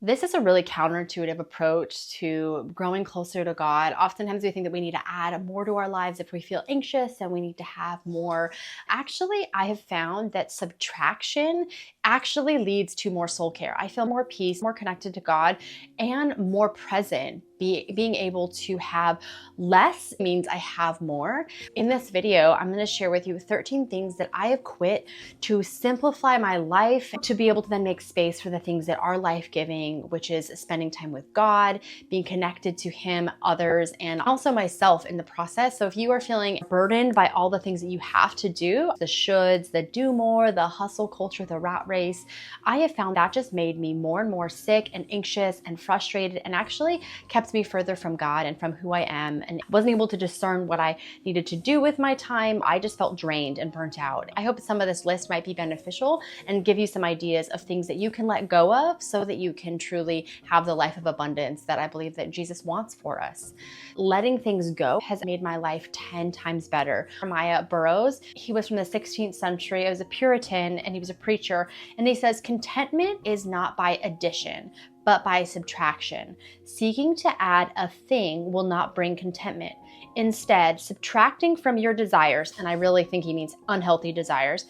This is a really counterintuitive approach to growing closer to God. Oftentimes we think that we need to add more to our lives if we feel anxious and we need to have more. Actually, I have found that subtraction actually leads to more soul care. I feel more peace, more connected to God, and more present. Being able to have less means I have more. In this video, I'm going to share with you 13 things that I have quit to simplify my life, to be able to then make space for the things that are life-giving, which is spending time with God, being connected to Him, others, and also myself in the process. So if you are feeling burdened by all the things that you have to do, the shoulds, the do more, the hustle culture, the rat race, I have found that just made me more and more sick and anxious and frustrated, and actually kept me further from God and from who I am, and wasn't able to discern what I needed to do with my time. I just felt drained and burnt out. I hope some of this list might be beneficial and give you some ideas of things that you can let go of so that you can truly have the life of abundance that I believe that Jesus wants for us. Letting things go has made my life 10 times better. Jeremiah Burroughs, he was from the 16th century. He was a Puritan and he was a preacher. And he says, contentment is not by addition, but by subtraction. Seeking to add a thing will not bring contentment. Instead, subtracting from your desires, and I really think he means unhealthy desires,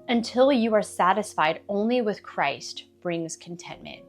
until you are satisfied only with Christ, brings contentment.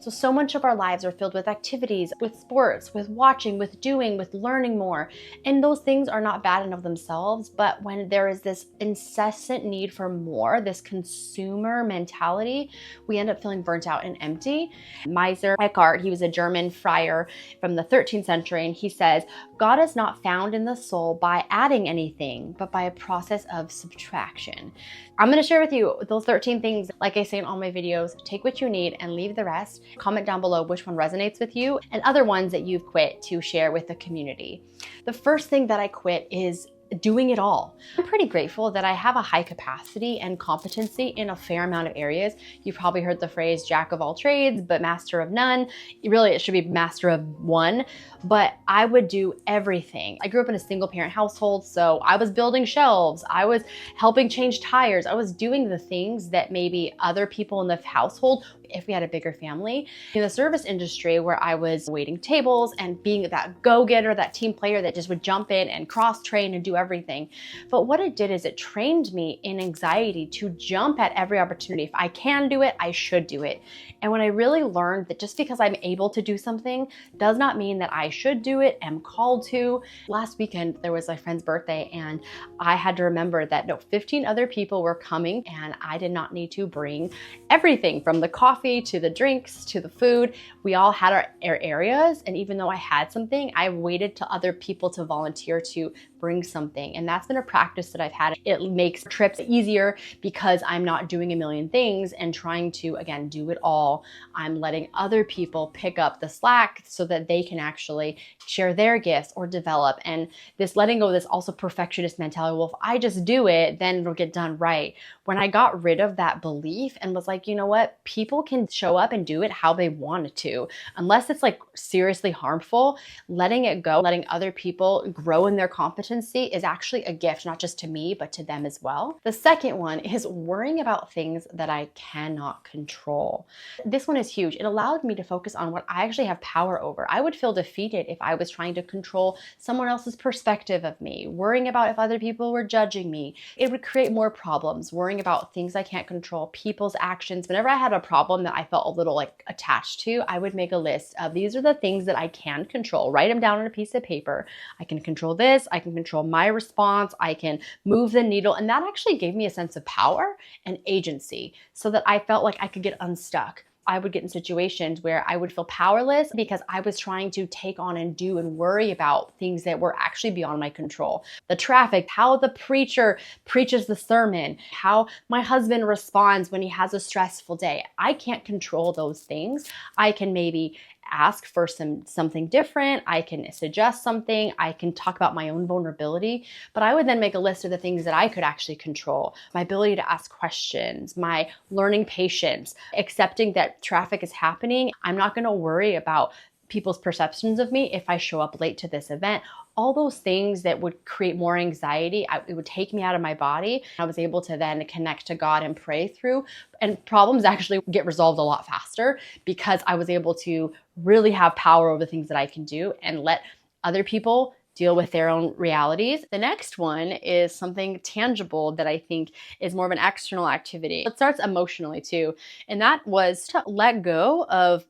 So much of our lives are filled with activities, with sports, with watching, with doing, with learning more. And those things are not bad in of themselves, but when there is this incessant need for more, this consumer mentality, we end up feeling burnt out and empty. Miser Eckhart, he was a German friar from the 13th century, and he says, God is not found in the soul by adding anything, but by a process of subtraction. I'm going to share with you those 13 things. Like I say in all my videos, take what you need and leave the rest. Comment down below which one resonates with you and other ones that you've quit to share with the community. The first thing that I quit is doing it all. I'm pretty grateful that I have a high capacity and competency in a fair amount of areas. You've probably heard the phrase jack of all trades, but master of none. Really, it should be master of one, but I would do everything. I grew up in a single parent household, so I was building shelves, I was helping change tires, I was doing the things that maybe other people in the household, if we had a bigger family. In the service industry, where I was waiting tables and being that go-getter, that team player that just would jump in and cross-train and do everything. But what it did is it trained me in anxiety to jump at every opportunity. If I can do it, I should do it. And when I really learned that just because I'm able to do something does not mean that I should do it, am called to. Last weekend, there was my friend's birthday, and I had to remember that 15 other people were coming, and I did not need to bring everything from the coffee to the drinks to the food. We all had our areas, and even though I had something, I waited to other people to volunteer to bring something. And that's been a practice that I've had. It makes trips easier because I'm not doing a million things and trying to, again, do it all. I'm letting other people pick up the slack so that they can actually share their gifts or develop. And this letting go of this also perfectionist mentality, well, if I just do it, then it'll get done right. When I got rid of that belief and was like, you know what, people can show up and do it how they want to, unless it's like seriously harmful, letting it go, letting other people grow in their competency is actually a gift, not just to me, but to them as well. The second one is worrying about things that I cannot control. This one is huge. It allowed me to focus on what I actually have power over. I would feel defeated if I was trying to control someone else's perspective of me, worrying about if other people were judging me. It would create more problems, worrying about things I can't control, people's actions. Whenever I had a problem that I felt a little like attached to, I would make a list of these are the things that I can control. Write them down on a piece of paper. I can control this. I can control my response. I can move the needle. And that actually gave me a sense of power and agency so that I felt like I could get unstuck. I would get in situations where I would feel powerless because I was trying to take on and do and worry about things that were actually beyond my control. The traffic, how the preacher preaches the sermon, how my husband responds when he has a stressful day. I can't control those things. I can maybe ask for something different. I can suggest something. I can talk about my own vulnerability, but I would then make a list of the things that I could actually control. My ability to ask questions, my learning patience, accepting that traffic is happening. I'm not going to worry about people's perceptions of me if I show up late to this event. All those things that would create more anxiety, it would take me out of my body. I was able to then connect to God and pray through, and problems actually get resolved a lot faster because I was able to really have power over the things that I can do and let other people deal with their own realities. The next one is something tangible that I think is more of an external activity. It starts emotionally too, and that was to let go of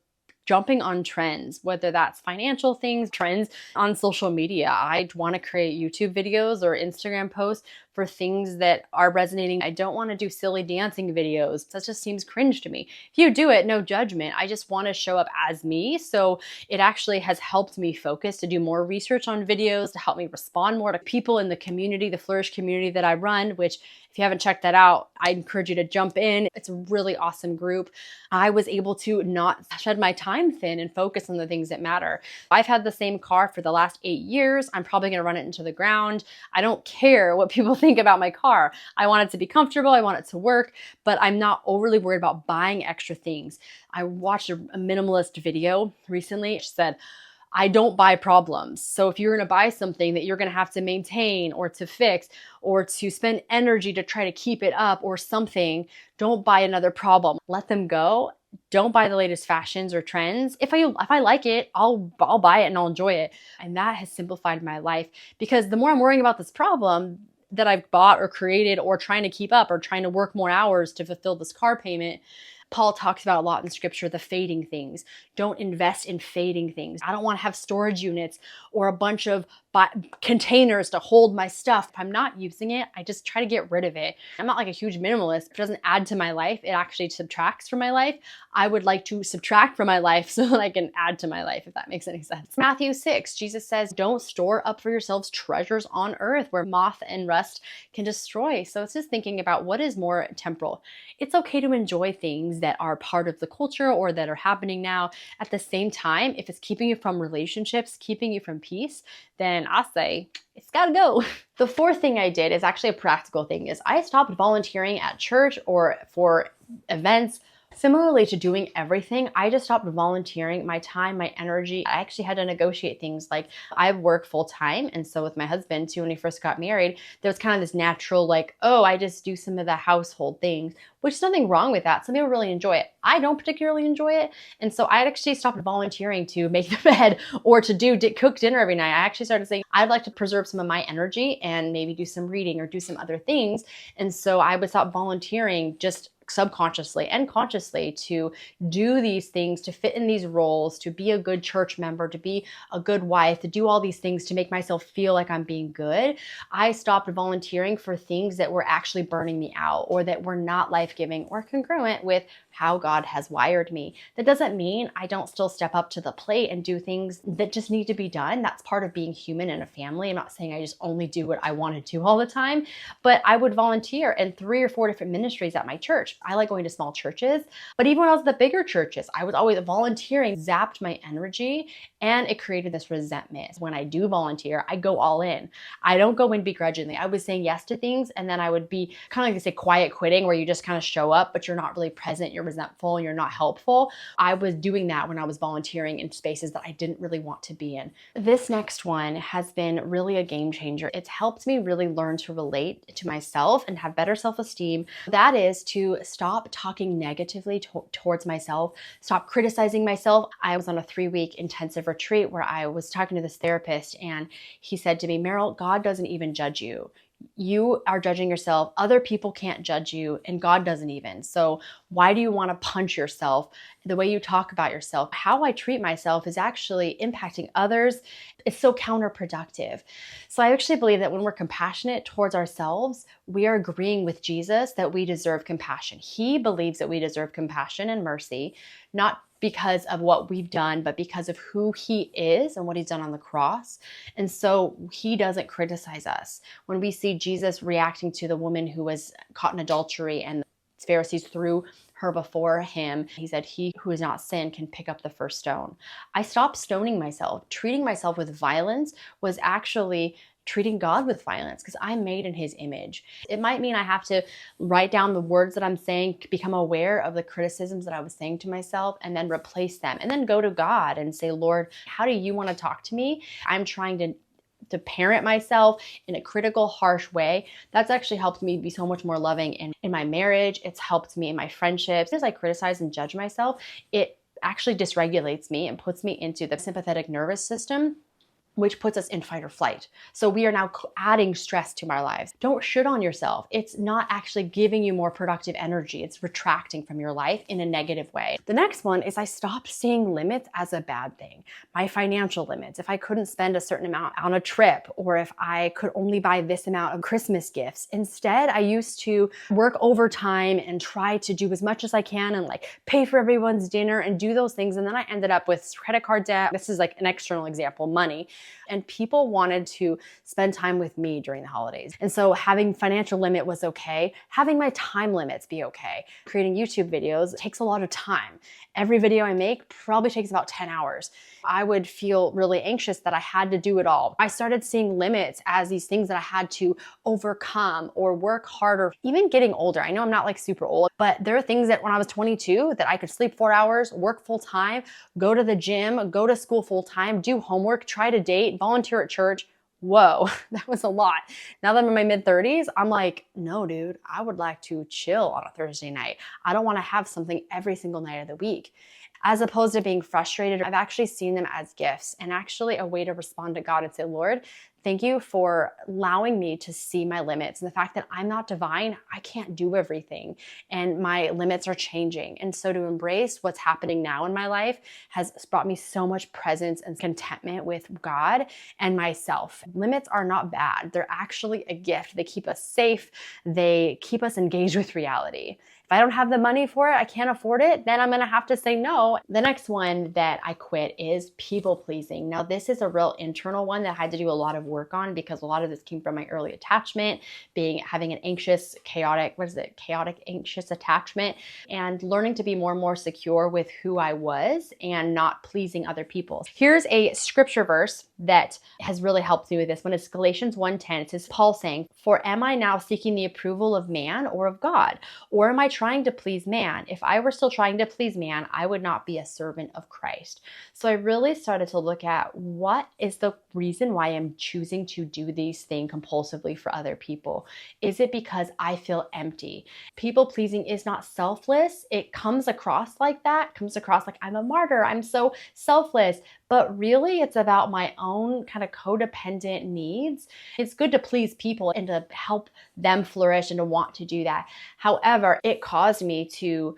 jumping on trends, whether that's financial things, trends on social media. I want to create YouTube videos or Instagram posts for things that are resonating. I don't want to do silly dancing videos. That just seems cringe to me. If you do it, no judgment. I just want to show up as me. So it actually has helped me focus to do more research on videos, to help me respond more to people in the community, the Flourish community that I run, which if you haven't checked that out, I encourage you to jump in. It's a really awesome group. I was able to not shed my time thin and focus on the things that matter. I've had the same car for the last 8 years. I'm probably going to run it into the ground. I don't care what people think about my car. I want it to be comfortable. I want it to work, but I'm not overly worried about buying extra things. I watched a minimalist video recently. She said, I don't buy problems. So if you're going to buy something that you're going to have to maintain or to fix or to spend energy to try to keep it up or something, don't buy another problem. Let them go. Don't buy the latest fashions or trends. If I like it, I'll buy it and I'll enjoy it. And that has simplified my life, because the more I'm worrying about this problem that I've bought or created or trying to keep up or trying to work more hours to fulfill this car payment, Paul talks about a lot in scripture, the fading things. Don't invest in fading things. I don't want to have storage units or a bunch of containers to hold my stuff. If I'm not using it, I just try to get rid of it. I'm not like a huge minimalist. If it doesn't add to my life, it actually subtracts from my life. I would like to subtract from my life so that I can add to my life, if that makes any sense. Matthew 6, Jesus says, don't store up for yourselves treasures on earth where moth and rust can destroy. So it's just thinking about what is more temporal. It's okay to enjoy things that are part of the culture or that are happening now. At the same time, if it's keeping you from relationships, keeping you from peace, then I say it's gotta go. The fourth thing I did is actually a practical thing, is I stopped volunteering at church or for events. Similarly to doing everything, I just stopped volunteering my time, my energy. I actually had to negotiate things. Like, I work full time. And so with my husband too, when we first got married, there was kind of this natural like, oh, I just do some of the household things, which is nothing wrong with that. Some people really enjoy it. I don't particularly enjoy it. And so I actually stopped volunteering to make the bed or to cook dinner every night. I actually started saying, I'd like to preserve some of my energy and maybe do some reading or do some other things. And so I would stop volunteering just subconsciously and consciously to do these things, to fit in these roles, to be a good church member, to be a good wife, to do all these things to make myself feel like I'm being good. I stopped volunteering for things that were actually burning me out or that were not life-giving or congruent with how God has wired me. That doesn't mean I don't still step up to the plate and do things that just need to be done. That's part of being human in a family. I'm not saying I just only do what I want to do all the time, but I would volunteer in 3 or 4 different ministries at my church. I like going to small churches, but even when I was at the bigger churches, I was always volunteering, zapped my energy, and it created this resentment. When I do volunteer, I go all in. I don't go in begrudgingly. I was saying yes to things, and then I would be kind of like they say quiet quitting, where you just kind of show up, but you're not really present. You're resentful, you're not helpful. I was doing that when I was volunteering in spaces that I didn't really want to be in. This next one has been really a game changer. It's helped me really learn to relate to myself and have better self-esteem. That is to stop talking negatively towards myself, stop criticizing myself. I was on a 3-week intensive retreat where I was talking to this therapist, and he said to me, Meryl, God doesn't even judge you. You are judging yourself. Other people can't judge you, and God doesn't even. So why do you want to punch yourself? The way you talk about yourself, how I treat myself is actually impacting others. It's so counterproductive. So I actually believe that when we're compassionate towards ourselves, we are agreeing with Jesus that we deserve compassion. He believes that we deserve compassion and mercy, not because of what we've done, but because of who he is and what he's done on the cross. And so he doesn't criticize us. When we see Jesus reacting to the woman who was caught in adultery and the Pharisees threw her before him, he said, he who has not sinned can pick up the first stone. I stopped stoning myself. Treating myself with violence was actually treating God with violence because I'm made in his image. It might mean I have to write down the words that I'm saying, become aware of the criticisms that I was saying to myself, and then replace them. And then go to God and say, Lord, how do you want to talk to me? I'm trying to parent myself in a critical, harsh way. That's actually helped me be so much more loving in my marriage. It's helped me in my friendships. As I criticize and judge myself, it actually dysregulates me and puts me into the sympathetic nervous system, which puts us in fight or flight. So we are now adding stress to our lives. Don't shit on yourself. It's not actually giving you more productive energy. It's retracting from your life in a negative way. The next one is I stopped seeing limits as a bad thing. My financial limits, if I couldn't spend a certain amount on a trip, or if I could only buy this amount of Christmas gifts. Instead, I used to work overtime and try to do as much as I can and like pay for everyone's dinner and do those things. And then I ended up with credit card debt. This is like an external example, money. And people wanted to spend time with me during the holidays. And so having financial limit was okay. Having my time limits be okay. Creating YouTube videos takes a lot of time. Every video I make probably takes about 10 hours. I would feel really anxious that I had to do it all. I started seeing limits as these things that I had to overcome or work harder. Even getting older, I know I'm not like super old, but there are things that when I was 22 that I could sleep 4 hours, work full time, go to the gym, go to school full time, do homework, try to date, volunteer at church. Whoa, that was a lot. Now that I'm in my mid-30s, I'm like, no, dude, I would like to chill on a Thursday night. I don't want to have something every single night of the week. As opposed to being frustrated, I've actually seen them as gifts and actually a way to respond to God and say, Lord, thank you for allowing me to see my limits and the fact that I'm not divine. I can't do everything and my limits are changing. And so to embrace what's happening now in my life has brought me so much presence and contentment with God and myself. Limits are not bad. They're actually a gift. They keep us safe. They keep us engaged with reality. If I don't have the money for it, I can't afford it, then I'm gonna have to say no. The next one that I quit is people pleasing. Now, this is a real internal one that I had to do a lot of work on because a lot of this came from my early attachment, having an anxious, chaotic, anxious attachment, and learning to be more and more secure with who I was and not pleasing other people. Here's a scripture verse that has really helped me with this one. It's Galatians 1:10. It says, Paul saying, "For am I now seeking the approval of man or of God? Or am I trying to please man? If I were still trying to please man, I would not be a servant of Christ." So I really started to look at what is the reason why I'm choosing to do these things compulsively for other people. Is it because I feel empty? People pleasing is not selfless. It comes across like that, comes across like I'm a martyr, I'm so selfless. But really, it's about my own kind of codependent needs. It's good to please people and to help them flourish and to want to do that. However, it caused me to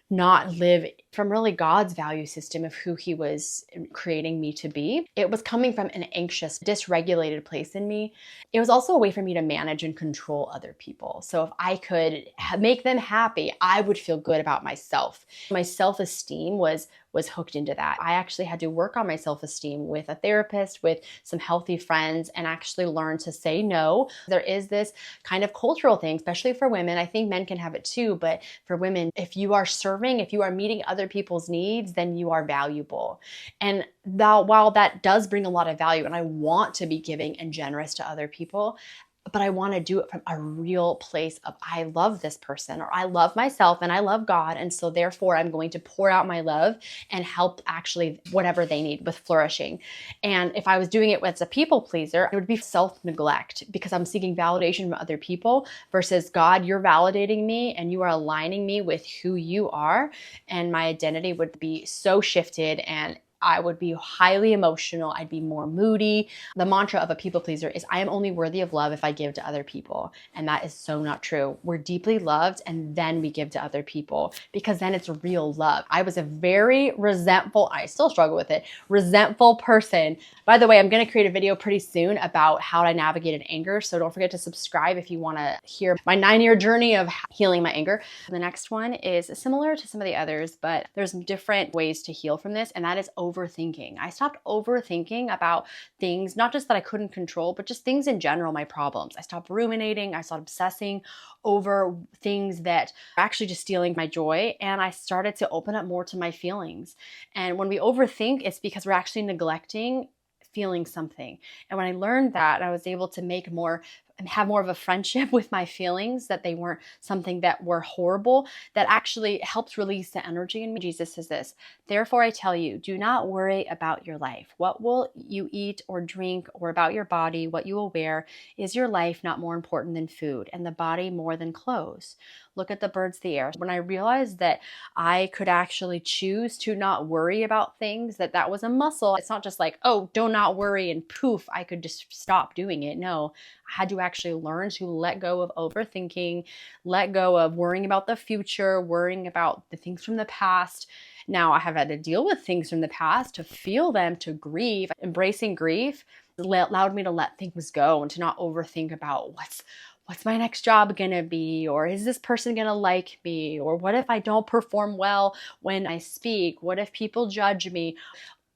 not live from really God's value system of who he was creating me to be. It was coming from an anxious, dysregulated place in me. It was also a way for me to manage and control other people. So if I could make them happy, I would feel good about myself. My self-esteem was hooked into that. I actually had to work on my self-esteem with a therapist, with some healthy friends, and actually learn to say no. There is this kind of cultural thing, especially for women. I think men can have it too, but for women, if you are serving, if you are meeting other people's needs, then you are valuable. And while that does bring a lot of value, and I want to be giving and generous to other people, but I want to do it from a real place of I love this person, or I love myself and I love God. And so therefore I'm going to pour out my love and help actually whatever they need with flourishing. And if I was doing it as a people pleaser, it would be self-neglect because I'm seeking validation from other people versus God, you're validating me and you are aligning me with who you are. And my identity would be so shifted and I would be highly emotional. I'd be more moody. The mantra of a people pleaser is I am only worthy of love if I give to other people. And that is so not true. We're deeply loved and then we give to other people because then it's real love. I was a very resentful, I still struggle with it, resentful person. By the way, I'm going to create a video pretty soon about how I navigated anger. So don't forget to subscribe if you want to hear my 9-year journey of healing my anger. The next one is similar to some of the others, but there's different ways to heal from this. And that is overthinking. I stopped overthinking about things, not just that I couldn't control, but just things in general, my problems. I stopped ruminating. I stopped obsessing over things that are actually just stealing my joy. And I started to open up more to my feelings. And when we overthink, it's because we're actually neglecting feeling something. And when I learned that, I was able to make more and have more of a friendship with my feelings, that they weren't something that were horrible, that actually helped release the energy in me. Jesus says this, therefore I tell you, do not worry about your life. What will you eat or drink, or about your body, what you will wear? Is your life not more important than food, and the body more than clothes? Look at the birds of the air. When I realized that I could actually choose to not worry about things, that was a muscle. It's not just like, oh, do not worry and poof, I could just stop doing it. No, I had to actually learn to let go of overthinking, let go of worrying about the future, worrying about the things from the past. Now I have had to deal with things from the past, to feel them, to grieve. Embracing grief allowed me to let things go and to not overthink about what's my next job gonna be, or is this person gonna like me, or what if I don't perform well when I speak, what if people judge me?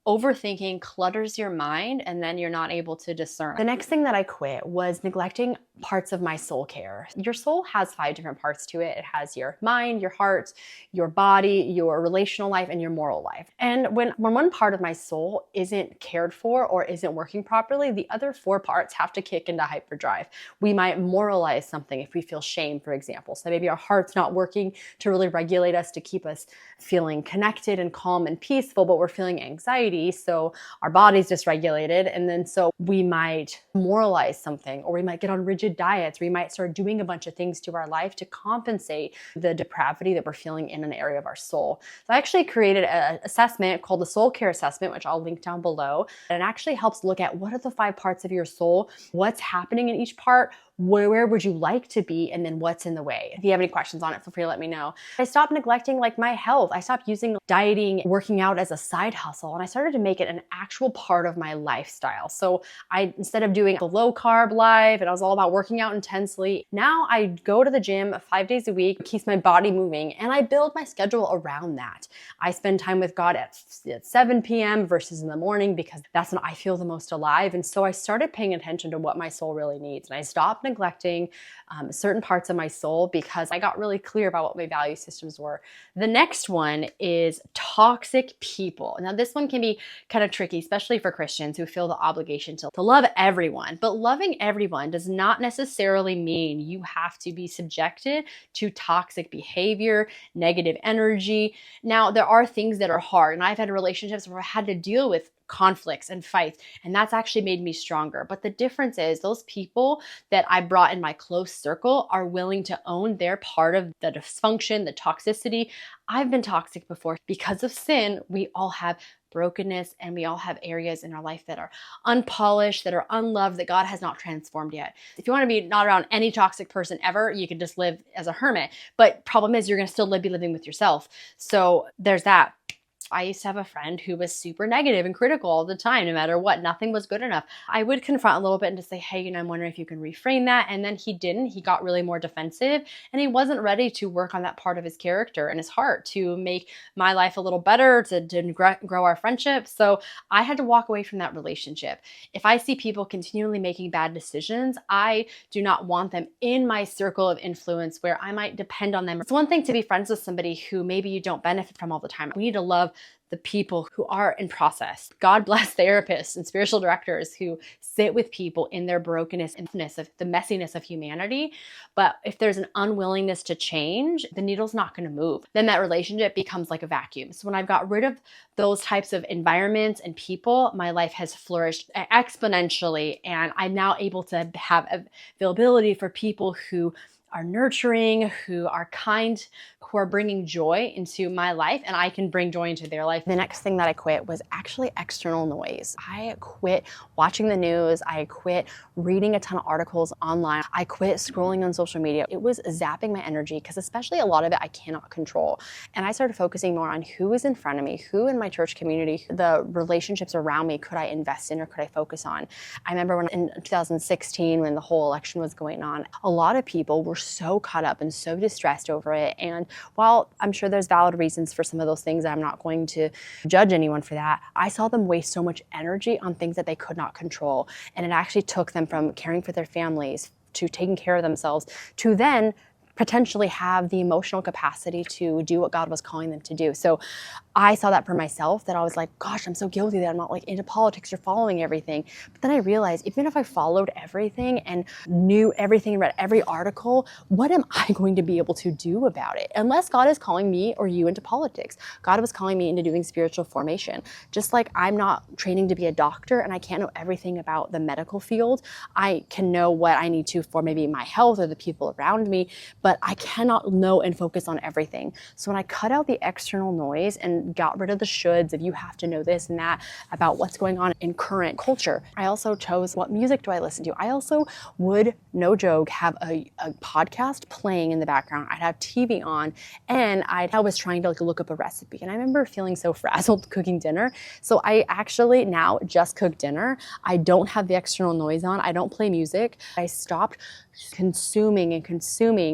Overthinking clutters your mind, and then you're not able to discern. The next thing that I quit was neglecting parts of my soul care. Your soul has 5 different parts to it. It has your mind, your heart, your body, your relational life, and your moral life. And when one part of my soul isn't cared for or isn't working properly, the other 4 parts have to kick into hyperdrive. We might moralize something if we feel shame, for example. So maybe our heart's not working to really regulate us, to keep us feeling connected and calm and peaceful, but we're feeling anxiety. So our body's dysregulated. And then so we might moralize something, or we might get on rigid diets. We might start doing a bunch of things to our life to compensate the depravity that we're feeling in an area of our soul. So I actually created an assessment called the Soul Care Assessment, which I'll link down below. And it actually helps look at what are the 5 parts of your soul, what's happening in each part, where would you like to be, and then what's in the way. If you have any questions on it, feel free to let me know. I stopped neglecting my health. I stopped using dieting, working out as a side hustle, and I started to make it an actual part of my lifestyle. So instead of doing the low carb life, and I was all about working out intensely, now I go to the gym 5 days a week, keeps my body moving, and I build my schedule around that. I spend time with God at 7 p.m. versus in the morning, because that's when I feel the most alive. And so I started paying attention to what my soul really needs, and I stopped neglecting certain parts of my soul, because I got really clear about what my value systems were. The next one is toxic people. Now this one can be kind of tricky, especially for Christians who feel the obligation to love everyone. But loving everyone does not necessarily mean you have to be subjected to toxic behavior, negative energy. Now there are things that are hard, and I've had relationships where I had to deal with conflicts and fights, and that's actually made me stronger. But the difference is those people that I brought in my close circle are willing to own their part of the dysfunction, the toxicity. I've been toxic before. Because of sin, we all have brokenness, and we all have areas in our life that are unpolished, that are unloved, that God has not transformed yet. If you want to be not around any toxic person ever, you can just live as a hermit. But problem is, you're going to still be living with yourself. So there's that. I used to have a friend who was super negative and critical all the time, no matter what. Nothing was good enough. I would confront a little bit and just say, hey, I'm wondering if you can reframe that. And then he didn't. He got really more defensive, and he wasn't ready to work on that part of his character and his heart to make my life a little better, to grow our friendship. So I had to walk away from that relationship. If I see people continually making bad decisions, I do not want them in my circle of influence where I might depend on them. It's one thing to be friends with somebody who maybe you don't benefit from all the time. We need to love the people who are in process. God bless therapists and spiritual directors who sit with people in their brokenness and the messiness of humanity. But if there's an unwillingness to change, the needle's not going to move. Then that relationship becomes like a vacuum. So when I've got rid of those types of environments and people, my life has flourished exponentially. And I'm now able to have availability for people who are nurturing, who are kind, who are bringing joy into my life, and I can bring joy into their life. The next thing that I quit was actually external noise. I quit watching the news. I quit reading a ton of articles online. I quit scrolling on social media. It was zapping my energy, because especially a lot of it I cannot control. And I started focusing more on who is in front of me, who in my church community, the relationships around me could I invest in or could I focus on. I remember when in 2016, when the whole election was going on, a lot of people were so caught up and so distressed over it. And while I'm sure there's valid reasons for some of those things, I'm not going to judge anyone for that, I saw them waste so much energy on things that they could not control. And it actually took them from caring for their families to taking care of themselves to then potentially have the emotional capacity to do what God was calling them to do. So I saw that for myself, that I was like, gosh, I'm so guilty that I'm not like into politics or following everything. But then I realized, even if I followed everything and knew everything, read every article, what am I going to be able to do about it? Unless God is calling me or you into politics. God was calling me into doing spiritual formation. Just like I'm not training to be a doctor and I can't know everything about the medical field, I can know what I need to for maybe my health or the people around me, but I cannot know and focus on everything. So when I cut out the external noise and got rid of the shoulds of you have to know this and that about what's going on in current culture, I also chose what music do I listen to. I also would, no joke, have a podcast playing in the background. I'd have TV on, and I was trying to like look up a recipe. And I remember feeling so frazzled cooking dinner. So I actually now just cook dinner. I don't have the external noise on. I don't play music. I stopped consuming,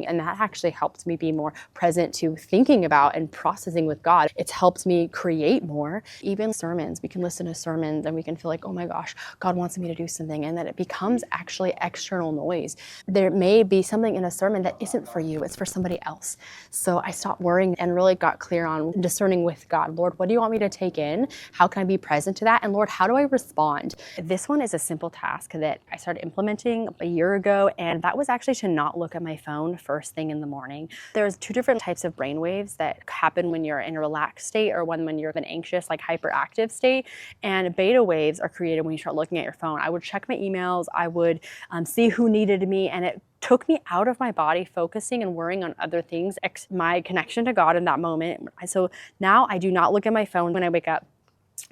and that actually helped me be more present to thinking about and processing with God. It's helped me create more. Even sermons, we can listen to sermons and we can feel like, oh my gosh, God wants me to do something, and that it becomes actually external noise. There may be something in a sermon that isn't for you, it's for somebody else. So I stopped worrying and really got clear on discerning with God. Lord, what do you want me to take in? How can I be present to that? And Lord, how do I respond? This one is a simple task that I started implementing a year ago, and that was actually to not look at my phone first thing in the morning. There's two different types of brain waves that happen when you're in a relaxed state or when you're in an anxious, like hyperactive state. And beta waves are created when you start looking at your phone. I would check my emails, I would see who needed me, and it took me out of my body, focusing and worrying on other things, my connection to God in that moment. So now I do not look at my phone when I wake up,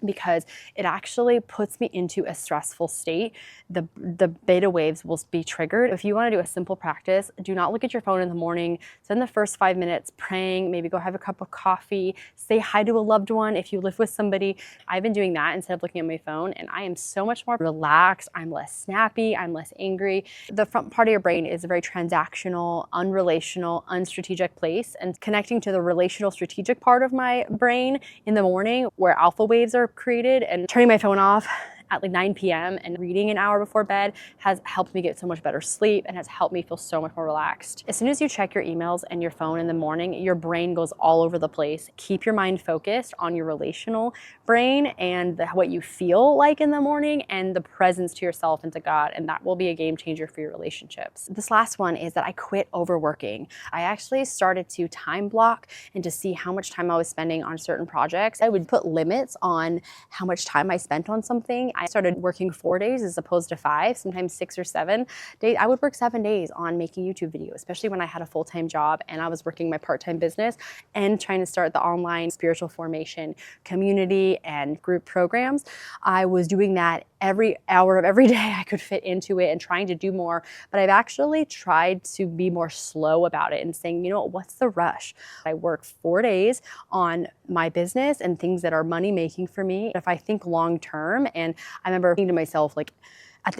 because it actually puts me into a stressful state. The beta waves will be triggered. If you want to do a simple practice, do not look at your phone in the morning. Spend the first 5 minutes praying, maybe go have a cup of coffee, say hi to a loved one if you live with somebody. I've been doing that instead of looking at my phone, and I am so much more relaxed. I'm less snappy, I'm less angry. The front part of your brain is a very transactional, unrelational, unstrategic place, and connecting to the relational, strategic part of my brain in the morning where alpha waves are created, and turning my phone off at like 9 p.m. and reading an hour before bed has helped me get so much better sleep and has helped me feel so much more relaxed. As soon as you check your emails and your phone in the morning, your brain goes all over the place. Keep your mind focused on your relational brain and what you feel like in the morning and the presence to yourself and to God, and that will be a game changer for your relationships. This last one is that I quit overworking. I actually started to time block and to see how much time I was spending on certain projects. I would put limits on how much time I spent on something. I started working 4 days as opposed to 5, sometimes 6 or 7 days. I would work 7 days on making YouTube videos, especially when I had a full-time job and I was working my part-time business and trying to start the online spiritual formation community and group programs. I was doing that every hour of every day I could fit into it and trying to do more. But I've actually tried to be more slow about it and saying, you know, what's the rush? I work 4 days on my business and things that are money making for me. If I think long term, and I remember thinking to myself, like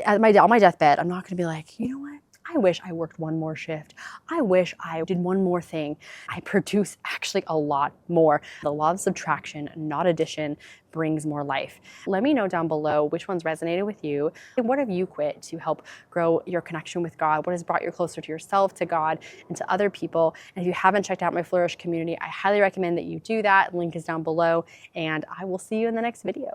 on my deathbed, I'm not going to be like, you know what? I wish I worked one more shift. I wish I did one more thing. I produce actually a lot more. The law of subtraction, not addition, brings more life. Let me know down below which ones resonated with you. What have you quit to help grow your connection with God? What has brought you closer to yourself, to God, and to other people? And if you haven't checked out my Flourish community, I highly recommend that you do that. Link is down below, and I will see you in the next video.